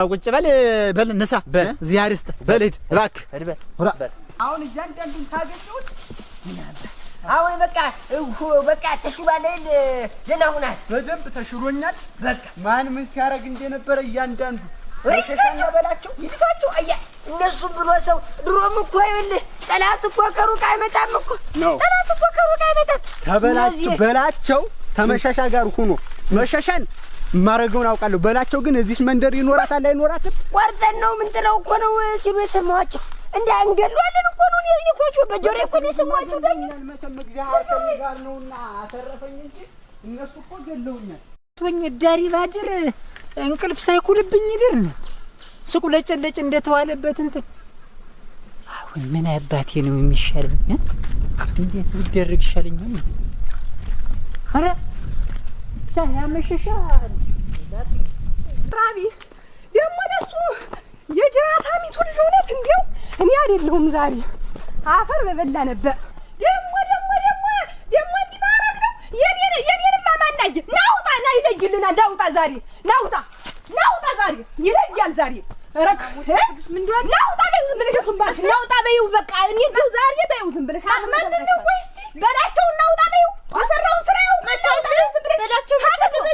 ቁጭ በል ነሳ ዚያሪስት በል ሂድ እባክህ በል አሁን እያንዳንዱን ታገኘሁት አሁን በቃ ተሽሏል ደህና ሆናል በደንብ ተሽሎኛል በቃ ማን ምን ሲያረግ እንደነበረ እያንዳንዱ ረከሻና በላቸው ይድፋቸው አያ እነሱም ብሎ ሰው ድሮም እኮ ይኸውልህ ጠላት እኮ ከሩቅ አይመጣም እኮ ጠላት እኮ ከሩቅ አይመጣም ተበላችሁ በላቸው ተመሻሻ ጋር ሆኖ መሻሻን ማረገውን አውቃለሁ በላቸው ግን እዚህ መንደር ይኖራታል አይኖራትም ቆርጠን ነው ምን ጥለው እኮ ነው ሲሉ የሰማኋቸው እንዳንገሏለን እኮ ነው እኔ ኮቹ በጆሮ እኮ ነው የሰማኋቸው ዳኝ መቼም እግዚአብሔር ጋር ነውና አተረፈኝ እንጂ እነሱ እኮ ገለውኛል ወኝ ዳሪ ባድር እንቅልፍ ሳይኩልብኝ ይድር ነው ስቁለጨለጭ እንደተዋለበት እንትን አሁን ምን አባቴ ነው የሚሻለኝ እንዴት ቢደረግ ይሻለኛል አረ ያመሸሻ ራቢ ደሞ ለሱ የጅራታሚቱ ልጅ ሆነት እንዴው እኔ አይደለሁም ዛሬ አፈር በበላ ነበር ደሞ እንዲባረግ ነው የኔንማ ማናጅ ናውጣ ና ይለይልና ናውጣ ዛሬ ናውጣ ዛሬ ይለያል ዛሬ ረክ ምንድነው ናውጣ በይው ዝም ብለሽ እሱን ናውጣ በይው በቃ እኔ ዛሬ በይው ዝም ብለሽ ማን ነው ቆይ እስቲ በላቸው ናውጣ በይው የሰራውን ስራው መቻው በላቸው ሀት ነው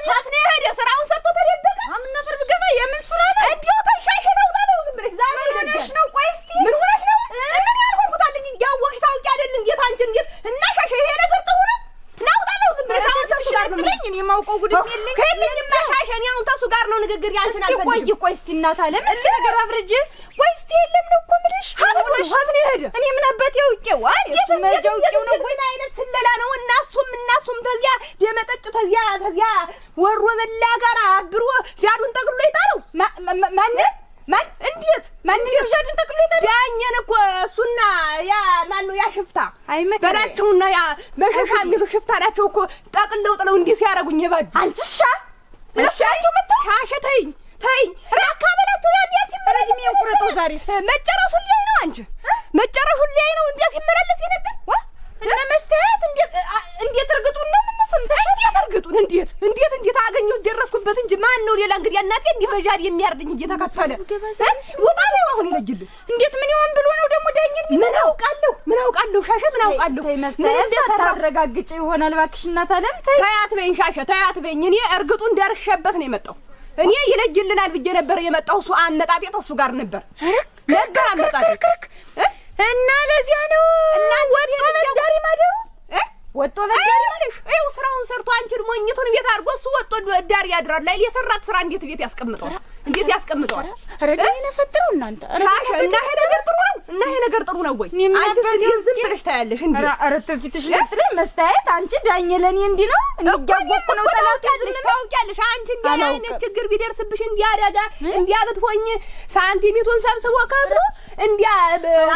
ሄደ ስራውን ሰጥቶ ተደበቀ አምና ፍርድ ገባ የምን ስራ ነው እንዴው ተሻሽ ናውጣ በይው ዝም ብለሽ ዛሬ ሆነሽ ነው ቆይ እስቲ ምን ሆነሽ ነው ምን ያልሆንኩታልኝ ያወቅሽ ታውቂ አይደል እንዴት አንቺ እንዴት እና ሻሽ ይሄ ነገር ጥሩ ነው ናውጣ በይው ዝም ብለሽ አሁን ተሽልኝ እኔ ማውቀው ጉድ የለኝ ከየትም ማሻሽ እኔ አሁን ታሱ ጋር ነው ንግግር ያንቺን አልፈልግም ቆይ እስቲ እናት አለም እስኪ ነገር አብርጅ ቆይ እስቲ የለም ነው እኮ ምልሽ ሀት ነው ሄደ እኔ ምን አባቴ ያውቄው አይደል መጃውቄው ነው ወይ አይነት ስለላ ነው እናሱም ተዚያ ደመጠጭ ተዚያ ወሮ በላ ጋር አብሮ ሲያዱን ጠቅሎ ይጣለው ማን እንዴት ማን ይሻድን ጠቅሎ ይጣለው ዳኘን እኮ እሱና ያ ማን ነው ያ ሽፍታ በላቸውና ያ መሸሻ የሚሉ ሽፍታ ናቸው እኮ ጠቅለው ጥለው እንዲህ ሲያረጉኝ ይባጅ አንቺሻ እነሱ ያቸው መጣሻሸተኝ ተይ አካበላችሁ ያንያት ይመረጅ የሚያቁረጠው ዛሬስ መጨረሱን ላይ ነው አንቺ መጨረሱን ላይ ነው እንዴ ሲመላለስ ይነበር እና መስታየት እንዴት እርግጡን ነው ምን ሰምተሽ እንዴት እርግጡን እንዴት አገኘው ደረስኩበት እንጂ ማን ነው ሌላ እንግዲህ እናቴ እንዲበጃር የሚያርድኝ እየተከተለ ወጣ ነው አሁን ይለጅል እንዴት ምን ይሆን ብሎ ነው ደግሞ ዳኝን ምን አውቃለሁ ሻሸ ምን አውቃለሁ ምን እንደሰራረጋግጭ ይሆናል ባክሽ እናት አለም ታያት በይኝ ሻሸ ታያት በይኝ እኔ እርግጡን ደርሼበት ነው የመጣው እኔ ይለጅልናል ብዬ ነበር የመጣው እሱ አመጣጤ ተሱ ጋር ነበር አመጣጤ እና ለዚያ ነው እና ወጥቶ በዳሪ ማለሽ አይው ስራውን ሰርቶ አንቺን ሞኝቱን ቤት አርጎ እሱ ወጥቶ ዳሪ ያድራል ላይ የሰራት ስራ እንዴት ቤት ያስቀምጠዋል ረዳይና ሰጥረው እናንተ ራሽ እና ይሄ ነገር ጥሩ ነው ወይ አንቺ ስለዚህ ዝም ብለሽ ታያለሽ እንዴ አረተፊትሽ ለጥለ መስታየት አንቺ ዳኝ ለኔ እንዲ ነው እንዲያወቁ ነው ተላውቂ ዝም ታውቂያለሽ አንቺ እንዴ አይነት ችግር ቢደርስብሽ እንዲያደጋ እንዲያብትሆኝ ሳንቲሜቱን ሰብስቦ ከብሮ እንዲያ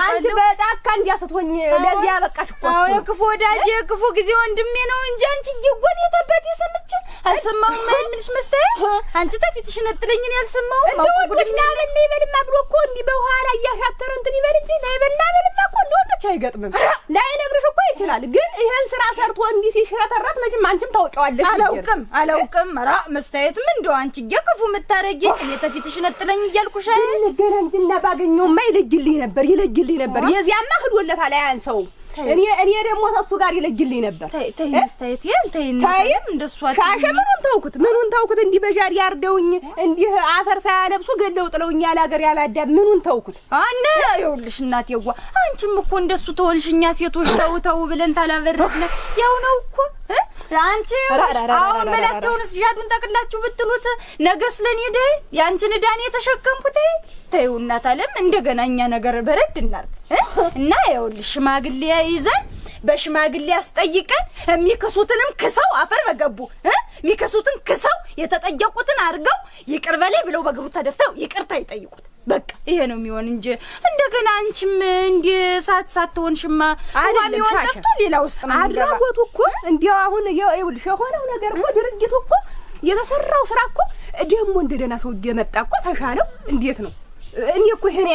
አንቺ በጫካ እንዲያስትሆኝ ለዚያ በቃሽ እኮ አዎ የክፉ ወዳጅ የክፉ ጊዜ ወንድሜ ነው እንጂ አንቺ ይጎን የተበት ይሰምች አልሰማውም ምንሽ መስታየት አንቺ ተፊትሽ ነጥለኝን ያልሰማው ማውቁድና ምን ይበልማ ብሎ እኮ እንዲ በኋላ ያሻተረ እንትን ይበል እንጂ ላይበልና በልማ እኮ እንደሆነች አይገጥምም ላይነግርሽ እኮ ይችላል ግን ይሄን ስራ ሰርቶ እንዲ ሲሽረተረት መቼም አንቺም ታውቂዋለሽ አላውቅም ራ መስታየት ምን እንደው አንቺ የክፉ መታረጊ የተፊትሽ ነጥለኝ እያልኩሽ እንገናኝና ባገኘውማ ይለጅልኝ ነበር የዚያማ ህዶለታል አያንሰው እኔ ደግሞ ተሱ ጋር ይለጅልኝ ነበር ተይ መስታየት ተይም እንደሱ ሻሸ ምኑን ተውኩት እንዲ በጃር ያርደውኝ እንዲ አፈር ሳያለብሱ ገለው ጥለውኝ ያላገር ያላዳም ምኑን ተውኩት አነ ይኸውልሽ እናቴዋ አንቺም እኮ እንደሱ ተወልሽኛ ሴቶች ተው ብለን ታላበረክነ ያው ነው እኮ አንቺ አሁን በላቸውንስ ጃዱን ጠቅላችሁ ብትሉት ነገስ ለኔ ደይ ያንቺን ዳኔ ተሸከምኩት ተይው እናት አለም እንደገና እኛ ነገር በረድ እናርግ እና ይኸውልሽ ሽማግሌ ይዘን በሽማግሌ አስጠይቀን የሚከሱትንም ክሰው አፈር በገቡ የሚከሱትን ክሰው የተጠየቁትን አርገው ይቅር በላይ ብለው በግሩ ተደፍተው ይቅርታ ይጠይቁት በቃ ይሄ ነው የሚሆን እንጂ እንደገና አንቺም እንዲ ሳትሆንሽማ አዳም ይወጣፍቱ ሌላ ውስጥ ነው አድራጎቱ እኮ እንዲያው አሁን ይኸውልሽ የሆነው ነገር እኮ ድርጅቱ እኮ የተሰራው ስራ እኮ ደሞ እንደደና ሰው እየመጣ እኮ ተሻለው እንዴት ነው እኔ እኮ ይሄ ነው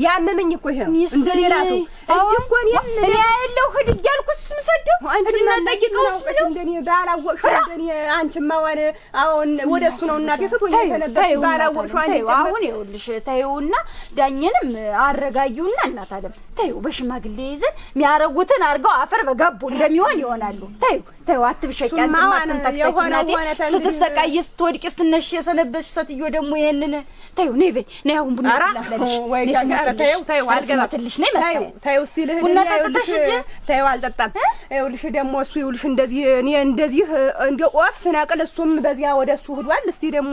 ያመመኝ እኮ ይሄ ነው እንደ ሌላ ሰው እንጂ እኮ እኔ ያለው ሂድ እያልኩስ ምሰደው አንቺና ጠይቀውስ እንደኔ ባላወቅሽው እንደኔ አንቺማ ዋነ አሁን ወደሱ ነው እናቴ ስትሆኝ የሰነበች ባላወቅሽው አንቺ አሁን ይኸውልሽ ታዩና ዳኘንም አረጋጊውና እናት አለም ታዩ በሽማግሌ ይዘን የሚያረጉትን አርገው አፈር በጋቡ እንደሚሆን ይሆናሉ። ታዩ አትብሸቂ አንቺማ አትንታክተናቴ ስትሰቃይ ስትወድቂ ስትነሽ የሰነበች ሴትዮ ደግሞ ይሄንን ታዩ ነይ በይ ነይ አሁን ቡና ትላለሽ ወይ ጋር ታዩ አልገባትልሽ ነይ መስታዩ ታዩ እስቲ ልህ ቡና ጠጥተሽ እንጂ ታዩ አልጠጣም። ይኸውልሽ ደግሞ እሱ ይኸውልሽ እንደዚህ እኔ እንደዚህ እንደ ኦፍ ስናቅል እሱም በዚያ ወደሱ ሄዷል። እስቲ ደግሞ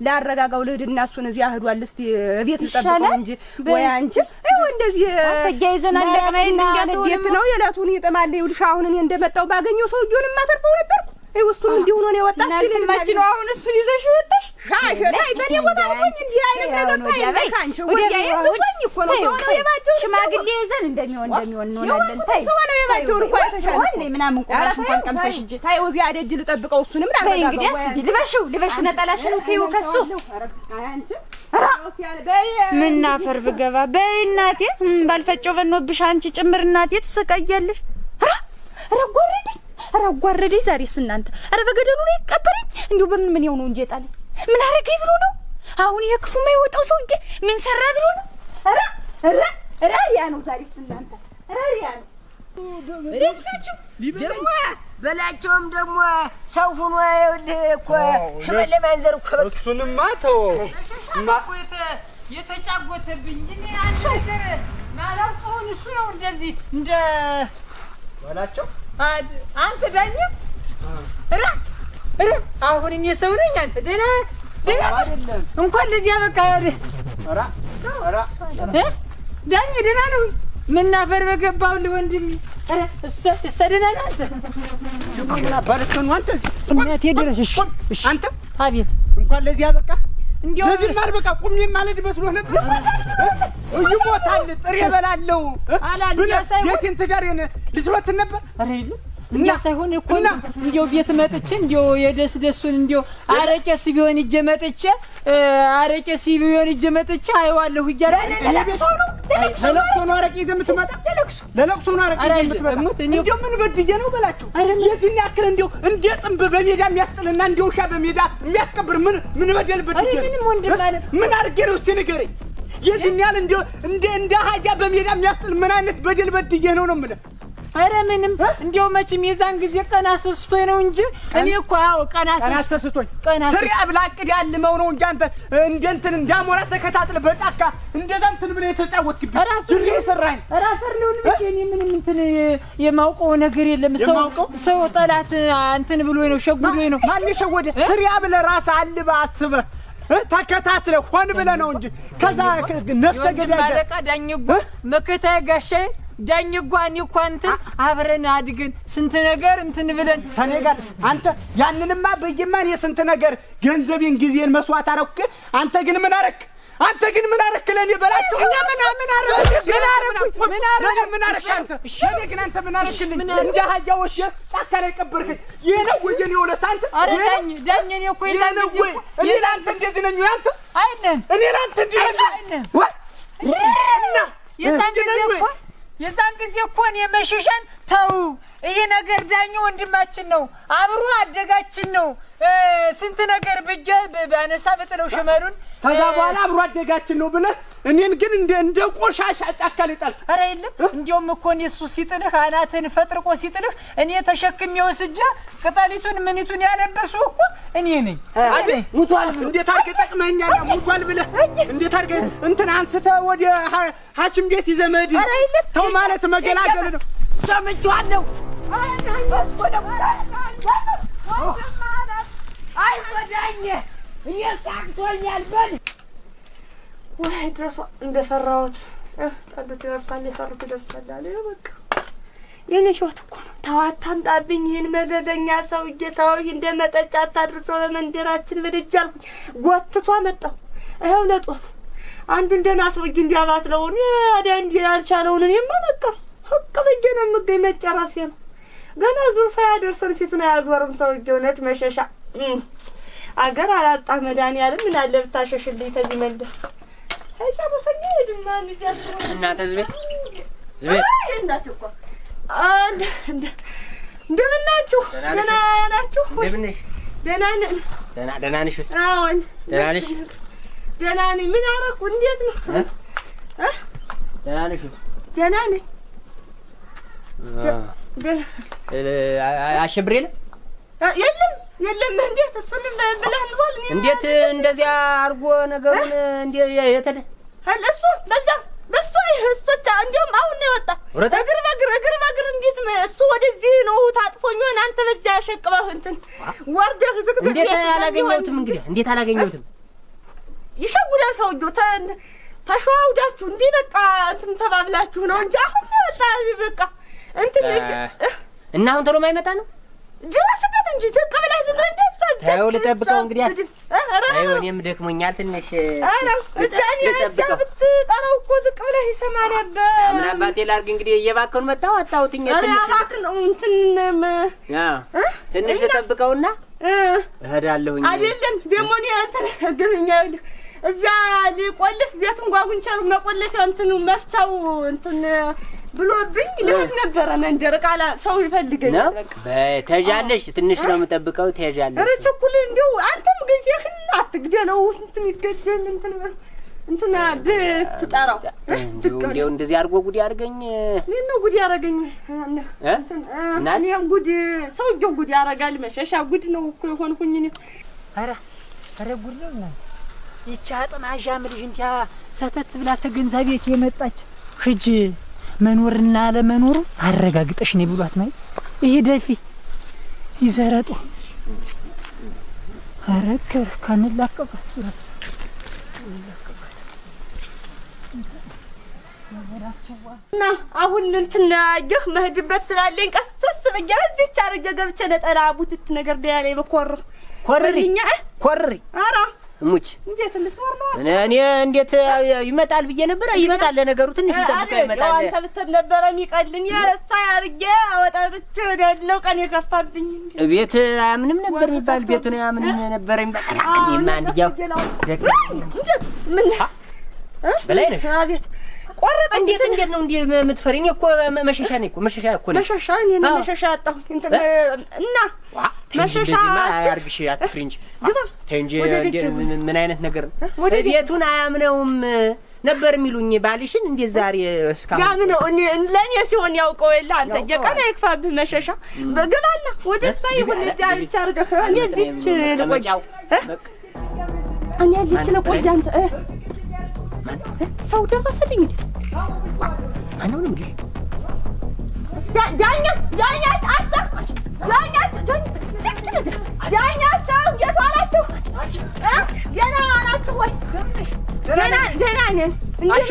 ላረጋጋው ልሂድና እሱን እዚያ ሄዷል። እስቲ ቤት ልጠብቀው እንጂ ወይ አንቺ ይኸው እንደዚህ ተያይዘን አንደቀናይ እንዴት ነው የዕለቱን ይጥማል። ይኸውልሽ አሁን እኔ እንደመጣው ባገኘው ሰውዬውን ማተርፈው ነበር። እሱም እንዲሁ ነው የወጣው። እናንተማች ነው አሁን እሱን ይዘሽ ወጣሽ ሻሽ ላይ በኔ ቦታ ልቆኝ እንዲህ አይነት ነገር ታይልሽ አንቺ ወዲያ ይወስኝ እኮ ነው ሰው ነው የባጀው ሽማግሌ ይዘን እንደሚሆን እንሆናለን። ታይ ሰው ነው የባጀው እኮ ተሻለ ምናምን ቆራሽ እንኳን ቀምሰሽ እንጂ ታይ እዚያ ደጅ ልጠብቀው እሱንም ላረጋጋው። እንግዲህ እስቲ ልበሹ ነጠላሽን ከይው ከሱ አንቺ ምን አፈር ብገባ በይ እናቴ ባልፈጨው በኖብሽ አንቺ ጭምር እናቴ ትሰቃያለሽ። ኧረ አጓረደኝ ዛሬስ እናንተ። ኧረ በገደሉ ነው ይቀበረኝ። እንዲሁ በምን ይሆኑ እንጂ ጣለኝ ምን አረገኝ ብሎ ነው አሁን የክፉ የማይወጣው ሰውዬ ምን ሰራ ብሎ ነው? ኧረ ያ ነው ዛሬስ እናንተ። ኧረ ያ ነው ረድፋችሁ ደግሞ በላቸውም ደግሞ ሰው ሆኖ ይኸውልህ እኮ ሽመል ለማንዘር እኮ እሱንማ ተወው የተጫጎተብኝ እኔ አንድ ነገር ማላውቀውን እሱ ነው እንደዚህ እንደ በላቸው አንተ ዳኛ አሁን እኔ ሰው ነኝ። አንተ ደህና አይደለም እንኳን ለዚህ በቃ ዳኛ ደህና ነው። ምን አፈር በገባው ለወንድም ደህና ነህ አንተ? ምን አባልከው አንተ እዚህ እናቴ ድረሽ እሺ አንተ አቤት እንኳን ለዚህ በቃ እንዴው ለዚህ ማልበቃ ቁም ማለት መስሎ ነበር። ይሞታል ጥሬ በላለው አላልያ ሳይሆን የትን ትዳሬን ልትወት ነበር አይደል እኛ ሳይሆን እኮ እንዴው ቤት መጥቼ እንዴው የደስደሱን እንዴው አረቄስ ቢሆን እጄ መጥቼ አይዋለሁ ይያራል። ለለቅሶ ነው አረቄ የምትመጣ ለለቅሶ ነው አረቄ የምትመጣ እንዴው ምን በድዬ ነው በላቸው። የዚህን ያክል እንዴው እንደ ጥንብ በሜዳ የሚያስጥልና እንደ ውሻ በሜዳ የሚያስቀብር ምን በደል በድዬ ምንም ወንድም ማለት ምን አድርጌ ነው እስቲ ንገረኝ። የዚህን ያህል እንደ ሀጃ በሜዳ የሚያስጥል ምን አይነት በደል በድዬ ነው የምልህ? ኧረ ምንም እንዴው መቼም የዛን ጊዜ ቀና ሰስቶኝ ነው እንጂ እኔ እኮ አዎ ቀና ሰስቶኝ ስሪ አብላቅድ ያልመው ነው እንጂ አንተ እንትን እንዳሞራ ተከታትለ በጫካ እንደዛ እንትን ብለህ የተጫወትክብኝ ጅሬ ሰራኝ። ኧረ አፈር ነው ልጅ እኔ ምንም እንትን የማውቀው ነገር የለም። ሰው ጠላት እንትን ብሎ ነው ሸጉዶኝ ነው። ማን ሸወደ? ስሪ አብለህ ራስህ አልበህ አስበህ ተከታትለ ሆን ብለህ ነው እንጂ ከዛ ነፍሰ ገዳይ ማለቃ ዳኝጎ መከታዬ ጋሻዬ ዳኝጓን እንኳንትን አብረን አድገን ስንት ነገር እንትን ብለን ከኔ ጋር አንተ ያንንማ በየማን የስንት ነገር ገንዘቤን ጊዜን መስዋዕት አረኩ። አንተ ግን ምን አረክ? ለኔ በላችሁ ምን አረክ አንተ? እኔ ግን አንተ ምን አረክልኝ? እንደ ሀጃዎች ጫካ ላይ ቀበርከኝ። ይሄ ነው ወየኔ ወለት አንተ አረ ዳኝ እኔ እኮ ይዛን ጊዜ እኔ ላንተ እንደዚህ ነኝ አንተ አይደለም እኔ ላንተ እንደዚህ አይደለም የዛን ጊዜ እኮ እኔ መሸሻን ተው ይሄ ነገር ዳኝ ወንድማችን ነው አብሮ አደጋችን ነው ስንት ነገር ብዬ ባነሳ በጥለው ሸመሩን ከዛ በኋላ አብሮ አደጋችን ነው ብለህ እኔን ግን እንደ ቆሻሻ ጫካ ላይ ጣልክ። ኧረ የለም እንዲያውም እኮ እኔ እሱ ሲጥልህ አናትን ፈጥርቆ ሲጥልህ እኔ ተሸክሜ ወስጄ ቅጠሊቱን ምኒቱን ያለበሱ እኮ እኔ ነኝ። አይደል ሙቷል እንዴት አድርገህ ጠቅመኛል ሙቷል ብለህ እንዴት አድርገህ እንትን አንስተህ ወደ ሐኪም ቤት ይዘህ መሄድ ተው ማለት መገላገል ነው። ሰምቼዋለሁ። አይ ወዳኝ እየሳቅቶኛል። በል ወይ ድረስ እንደፈራሁት ታደት ያርፋል ይፈርኩ ደርሳለ በቃ የኔ ህይወት እኮ ነው። ታዋታምጣብኝ ይሄን መዘዘኛ ሰውዬ ታውይ እንደመጠጫ ታድርሶ ለመንደራችን ልጅ አልኩኝ ጎትቷ መጣው። አይው ለጦስ አንዱ እንደናስበኝ እንዲያባትለው እኔ አዲያ እንዲ ያልቻለውን እኔማ በቃ ህቅ በጀ ነው የምገኝ መጨረሴ ነው። ገና ዙር ሳያደርሰን ፊቱን አያዞርም ሰውዬው ነት መሸሻ አገር አላጣ መድኃኒዓለም ምን አለ ብታሸሽልኝ ተዚህ መንደር አይጨርሰኝ ሄድና እናንተ ዝቤት እናት እኮ እንደምን ናችሁ? ደህና ናችሁ? እንደምን ነሽ? ደህና ነን። ደህና ነሽ? አዎን ደህና ነሽ? ደህና ነኝ። ምን አደረኩ? እንዴት ነው? ደህና ነሽ? ደህና ነኝ። አሸብር የለም እንዴት እሱንም ብለህ እንኳን እንዴት እንደዚያ አድርጎ ነገሩን የተደ እሱ በሱ እሱቻ እንዲያውም አሁን ነው የወጣ እግር በእግር እንዴት እሱ ወደዚህ ነው ታጥፎኝ ሆነ አንተ በዚያ ሸቅበህ እንትን ወርደህ ዝግዝግ እንዴት አላገኘሁትም እንግዲህ እንዴት አላገኘሁትም ይሸጉላል ሰውዬው ተሸዋውዳችሁ እንዴ በቃ እንትን ተባብላችሁ ነው እንጂ አሁን ነው የወጣ በቃ እንትን እና አሁን ቶሎ ማይመጣ ነው ድረስበት እንጂ ዝቅ ብለህ ዝም ብለህ ታው ልጠብቀው እንግዲህ አይው እኔም ደክሞኛል ትንሽ እዚያ ብትጠራው እኮ ዝቅ ብለህ ይሰማ ነበር። ምን አባቴ ላድርግ እንግዲህ እየባከኑ መጣሁ አጣሁትኝ ትንሽ ልጠብቀውና እሄዳለሁኝ። አይደለም ደግሞ እኔ እንትን ግብኛ እዚያ ሊቆልፍ ቤቱን ጓጉንቸሩ መቆለፊያው እንትኑ መፍቻው እንትን ብሎብኝ ልሄድ ነበረ መንደር ቃላ ሰው ይፈልገኛል። ተጃለሽ ትንሽ ነው የምጠብቀው ተጃለሽ። ኧረ ቸኩል እንደው አንተም ጊዜህን አትግደለው እንትን ይገደል እንትና ብትጠራው እንደው እንደዚህ አድርጎ ጉድ ያርገኝ ምን ነው ጉድ ያረገኝ እና እኔም ጉድ ሰውዬው ጉድ ያረጋል መሸሻ ጉድ ነው እኮ የሆንኩኝ እኔ ኧረ ጉድ ነው እና ይቻ አጥማዣ ምልሽ እንታ ሰተት ብላ ተገንዛቤት የመጣች ሂጂ መኖርና ለመኖሩ አረጋግጠሽ ነው ብሏት ነው ይሄ ደፊ ይዘረጡ አረከር ካንላቀቀት እና አሁን እንትን አየህ መሄድበት ስላለኝ ቀስስ ብዬ እዚህች አረጀ ገብቼ ለጠላ ቡትት ነገር ዳያ ላይ በኮርሪኛ ኮርሪ አራ ሙች እንዴት ልትኖር ነው? እኔ እንዴት ይመጣል ብዬ ነበር። ይመጣል ለነገሩ ትንሽ ተጠብቀው ይመጣል። አንተ ብትል ነበር የሚቀልኝ ያረስታ ያርጌ አወጣርቼ ወደለው ቀን የከፋብኝ ቤት አያምንም ነበር የሚባል ቤቱን አያምንም ነበር የሚባል ማንዲያው እንዴት ምን በላይ ነሽ አቤት ቆረጠ እንዴት ነው እንዴ የምትፈሪኝ እኮ መሸሻ ነኝ እኮ መሸሻ እኮ ነኝ መሸሻ እኔ መሸሻ አጣሁ እና መሸሻ አርግሽ አትፍሪ እንጂ ተንጂ ምን አይነት ነገር ቤቱን አያምነውም ነበር የሚሉኝ ባልሽን እንዴ ዛሬ እስካሁን ያምነው እኔ ለኔ ሲሆን ያውቀው የለ አንተ የቀና ይክፋብህ መሸሻ በገላና ወደስታ ይሁን እዚያ ይቻርገ እኔ እዚች ልቆጫው እኔ እዚች ልቆይ አንተ ሰው ደረሰልኝ እንዴ ማነው እንዴ ዳኛ አጣ ዳኛቸው የቷላችሁ ገና ናችሁ ወይ ገና ነን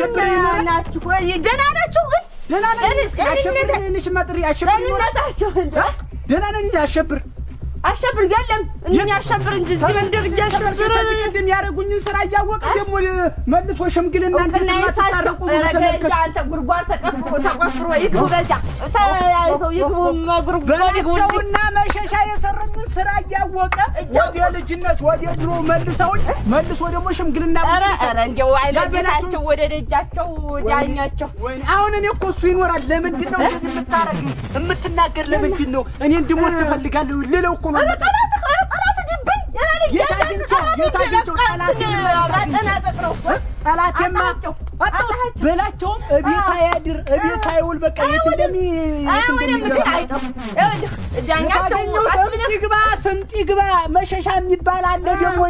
እንደምን ናችሁ ወይ ገና ናችሁ ግን ደህና ነን አሸብርንሽ ማጥሪ ደህና ነን አሸብር የለም እኔ አሸብር እንጂ እዚህ መንደር እያሸብር እንደሚያደርጉኝ ስራ እያወቀ ደግሞ መልሶ ሽምግልና እንደማታረቁ ተመልከቱ። አንተ ጉርጓር ተቆፍሮ ይግቡ በዛ ተያይዘው ይግቡ በላቸውና መሸሻ የሰሩኝን ስራ እያወቀ ወደ ልጅነት ወደ ድሮ መልሶ ደግሞ ሽምግልና ኧረ እንደው አይመለሳቸው ወደ ደጃቸው ዳኛቸው። አሁን እኔ እኮ እሱ ይኖራል። ለምንድን ነው እንደዚህ የምታረግ የምትናገር? ለምንድን ነው እኔ እንድሞት ትፈልጋለሁ? ልለው እኮ ነው ጠላቴማ በላቸውም እቤት አያድር እቤት አይውል በቃ የት እንደሚገባ ስምጥ ይግባ መሸሻ የሚባል አለ ደግሞ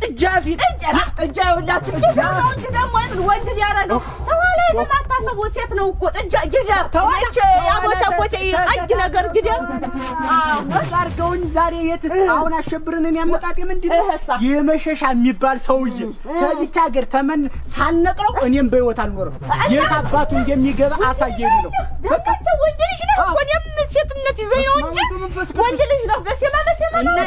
ጥጃ ፊት ጥጃ ይውላችሁ እንጂ ደግሞ ምን ወንድ ያረገው ተዋላ የማታሰቡ ሴት ነው እኮ ጥጃ ጊደር ተዋች ያቦቻቦቼ ቀጅ ነገር ጊደር አርገውኝ ዛሬ የት አሁን አሸብርንን ያመጣጥ ምንድነው የመሸሻ የሚባል ሰውዬ ተዚች ሀገር ተመን ሳልነቅረው እኔም በህይወት አልኖርም። የት አባቱ እንደሚገባ አሳየኝ ነው በቃ ወንድ ልጅ ነው ወንድም ሴትነት ይዞ ነው እንጂ ወንድ ልጅ ነው በሰማ እና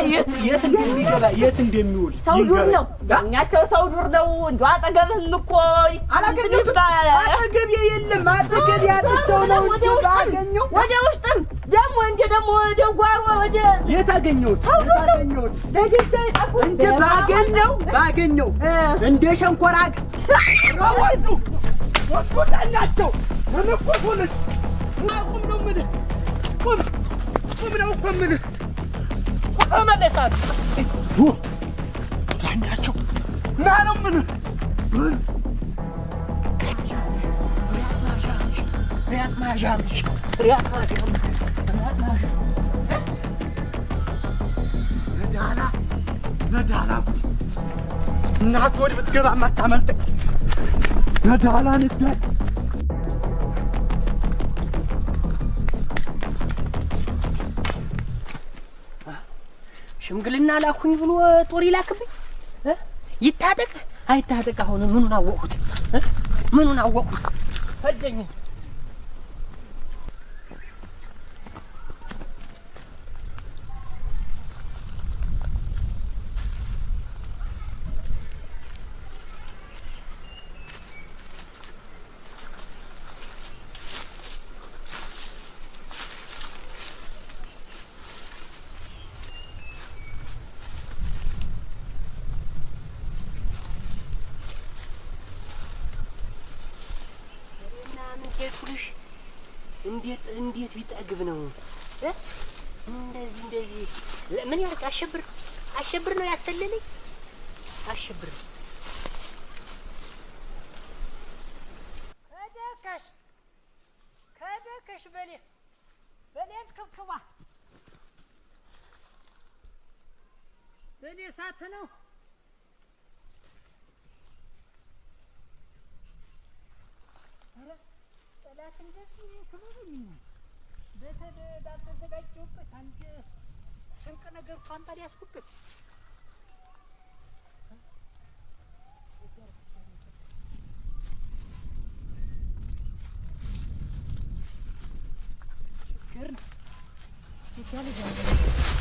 የት እንደሚገባ የት እንደሚውል ሰው ዱር ነው ዳኛቸው ሰው ዱር ነው እንደው አጠገብህም እኮ አላገኘሁትም። አጠገቤ የለም አጠገቤ አጥተው ነው ባገኘው ወደ ውስጥም ደግሞ ወደ ጓሮ ወደ የት አገኘሁት? ሰው ዱር ነው በደጃ ይጣፉ እንደ ባገኘው እንደ ሸንኮራ ራወጡ ወስቆጣናቸው ተነቆቱልሽ አቁም ነው ምን ቁም ነው እኮ ምን ተመለሳት ዳኛቸው ና ነው ምን ሪያት ማጃምሽ ነዳላ እናት ወድ ብትገባ ማታመልጥ ነዳላ ንዳይ ሽምግልና ላኩኝ ብሎ ጦር ይላክብኝ ይታጠቅ አይታጠቅ አሁን ምኑን አወቁት ምኑን አወቁት ፈጀኝ እንዴት ቢጠግብ ነው እንደዚህ ምን ያርቅ አሸብር ነው ያሰለለኝ አሸብር ከደከሽ በሌን ክፍክባ በሌ ሳት ነው ጠላት እንደዚህ ክሉኝ ባልተዘጋጀሁበት አንድ ስንቅ ነገር እንኳን ባልያዝኩበት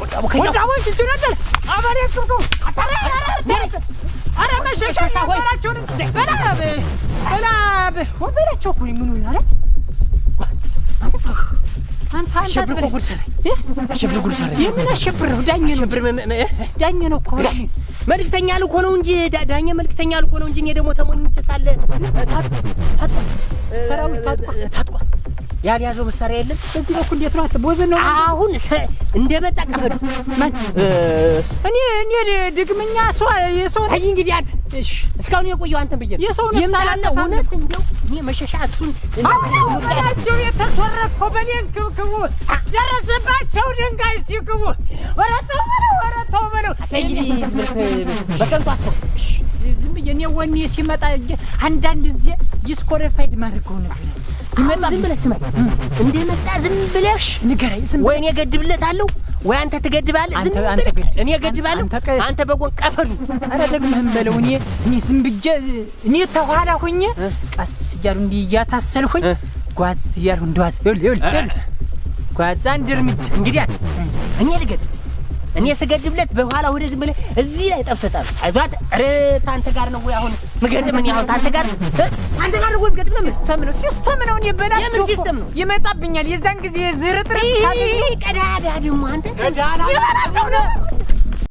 ወጣው ይችላል አባሪ አጥቶ አረ መሸሻ ወራቸው በላብ ወበላቸው እኮ ምን ሆነ አለ አንተ አሸብር ጉድ ሰራይ የምን አሸብር ዳኘ ነው እኮ መልክተኛ ልኮ ነው እንጂ ዳኘ መልክተኛ ልኮ ነው እንጂ እኔ ደግሞ ተሞኝቼ ሳለ ሰራዊት ታጥቋ ያልያዘው መሳሪያ የለም በዚህ በኩል እንዴት ነው አትቦዘ ነው አሁን እንደመጣ ቀፈዱ ማን እኔ ድግምኛ ሰው የሰው አይ እንግዲህ አንተ እሺ እስካሁን የቆየው አንተ ብዬ የሰው ነው ሳላለ እውነት እንደው እኔ መሸሻ እሱን አባላቸው የተሰረፈው በኔን ክብክቡ ደረሰባቸው ድንጋይ ሲክቡ ወረተው በለው እንግዲህ በቀንቷት ዝም ብዬ እኔ ወኔ ሲመጣ አንዳንድ ጊዜ ይስኮረፋይድ ማድረገው ነገር ይመጣ ዝም ብለህ ስማ እንደመጣ ዝም ብለሽ ንገረኝ ዝም ወይ እኔ ገድብለታለሁ ወይ አንተ ትገድባለህ ዝም ብለህ እኔ ገድባለሁ አንተ በጎን ቀፈሉ አረ ደግመህም በለው እኔ ዝም ብዬ እኔ ተኋላ ሆኜ ቀስ እያሉ እንዲህ እያታሰልኩኝ ጓዝ እያሉ እንደዋዝ ይኸውልህ ጓዝ አንድ እርምጃ እንግዲህ እኔ ልገድ እኔ ስገድብለት በኋላ ወደ ዝም ብለህ እዚህ ላይ ጠብሰታል አይዟት ኧረ ታንተ ጋር ነው ወይ አሁን ምገድምን ያሁን ታንተ ጋር ነው ወይ ምገድምን ሲስተም ነው እኔ በላቸው ሲስተም ነው ይመጣብኛል የዛን ጊዜ ዝርጥር ሳለ ቀዳዳ ደግሞ አንተ ቀዳዳ ይመጣው ነው